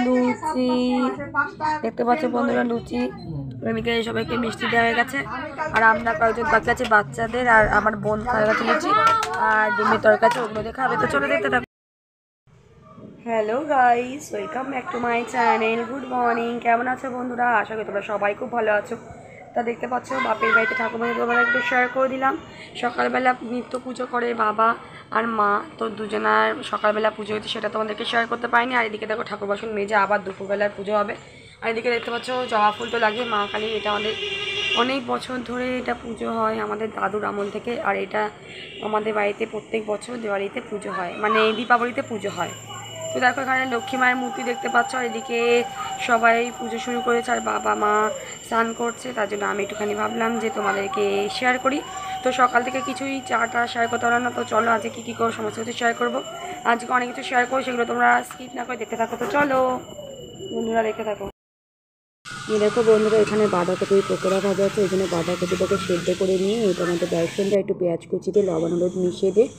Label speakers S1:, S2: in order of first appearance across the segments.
S1: লুচি দেখতে পাচ্ছ বন্ধুরা, লুচি প্রেমিকা সবাইকে মিষ্টি দেওয়া হয়ে গেছে। আর আমরা কয়েকজন বাকি আছে বাচ্চাদের, আর আমার বোন খাওয়া গেছে লুচি আর ডিমের তরকারি, ওগুলো দিয়ে খাবে। তো চলো দেখতে থাকো। Hello guys, welcome back to my channel. Good morning, কেমন আছো বন্ধুরা? আশা করি তোমরা সবাই খুব ভালো আছো। তা দেখতে পাচ্ছ বাপের বাড়িতে ঠাকুরমাকে তোমরা একটু শেয়ার করে দিলাম। সকালবেলা নিত্য পুজো করে বাবা আর মা, তো দুজনার সকালবেলা পুজো হয়েছে সেটা তোমাদেরকে শেয়ার করতে পারিনি। আর এদিকে দেখো ঠাকুর বাসন মেজে আবার দুপুরবেলার পুজো হবে। আর এদিকে দেখতে পাচ্ছ জবা ফুল তো লাগে মা কালী, এটা আমাদের অনেক বছর ধরে এটা পুজো হয়, আমাদের দাদুর আমল থেকে। আর এটা আমাদের বাড়িতে প্রত্যেক বছর দিওয়ালিতে পুজো হয়, মানে দীপাবলিতে পুজো হয়। তো দেখো এখানে লক্ষ্মী মায়ের মূর্তি দেখতে পাচ্ছ। আর এদিকে সবাই পুজো শুরু করেছে আর বাবা মা স্নান করছে, তার জন্য আমি একটুখানি ভাবলাম যে তোমাদেরকে শেয়ার করি। তো সকাল থেকে কিছুই চাটা শেয়ার করতে পারলাম না, তো চলো আজকে কী করবো সমস্ত কিছু শেয়ার করবো। আজকে অনেক কিছু শেয়ার করবো, সেগুলো তোমরা স্কিপ না করে দেখতে থাকো। তো চলো বন্ধুরা দেখতে থাকো। দেখো বন্ধুরা, এখানে বাঁধাকপির পকোড়া ভাজা আছে। ওই জন্য বাঁধাকপিটাকে সেদ্ধ করে নিয়ে এটার মধ্যে বেসনটা একটু পেঁয়াজ কুচি দিয়ে লবণ হলুদ মিশিয়ে দিয়ে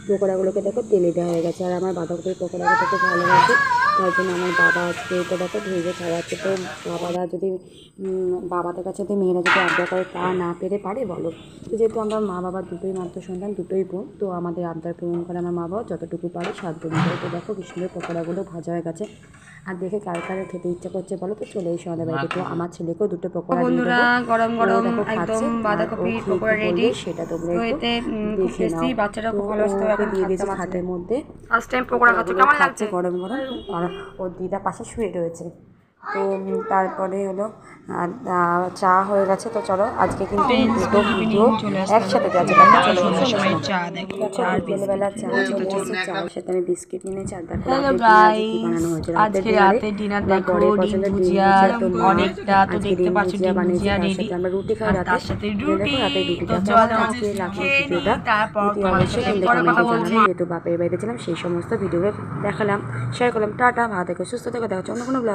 S1: পকোড়াগুলোকে দেখো তেলে দেওয়া হয়ে গেছে। আর আমার বাঁধাকপির পকোড়াটা খুব ভালোবাসে, তার জন্য আমার বাবা আজকে এটা দেখো ভেজে ছাড়াচ্ছে। তো বাবারা যদি বাবাদের কাছে যদি মেয়েরা যদি আবদার করে তা না পেরে পারে বলো। তো যেহেতু আমরা মা বাবার দুটোই মাত্র সন্তান, দুটোই বোন, তো আমাদের আবদার পূরণ করে আমার মা বাবা যতটুকু পারে সাধ্য অনুযায়ী। তো দেখো কি সুন্দর পকোড়াগুলো ভাজা হয়ে গেছে। আর দেখে কার কারে খেতে ইচ্ছা করছে বলো, তো চলে এসো আমাদের বাড়িতে। তো আমার ছেলেকেও দুটো পকোড়া বন্ধুরা গরম গরম একদম বাঁধাকপি পকোড়া রেডি, সেটা তোমরা দেখে নাও। বাচ্চারা খুব ভালোবাসে, এখন দিয়ে দিয়েছে খাটের মধ্যে ফার্স্ট টাইম পকোড়া খাচ্ছে, কেমন লাগছে গরম গরম। আর ওর দিদা পাশে শুয়ে রয়েছে। তো তারপরে হলো চা হয়ে গেছে। তো চলো আজকে কিন্তু দুটো ভিডিও একসাথে যাচ্ছে। বিকেলবেলা চা চলে আসছে, চায়ের সাথে আমি বিস্কিট নিয়েছি। আর দেখো বানানো হয়েছে রাতে ডিনার, দেখো ভুজিয়া অনেকটা, তো দেখতে পাচ্ছ ভুজিয়া রেডি। আমরা রুটি খাই রাতে, সাথে রুটি। তো চলো আজকে লাগছে ভিডিওটা অবশ্যই কিন্তু কমেন্টে জানাবো। যেহেতু বাপের বাড়িতে ছিলাম সেই সমস্ত ভিডিও দেখালাম, শেয়ার করলাম। টাটা, ভালো থেকো, সুস্থ থেকো, দেখা হচ্ছে অন্য কোনো ব্লগ।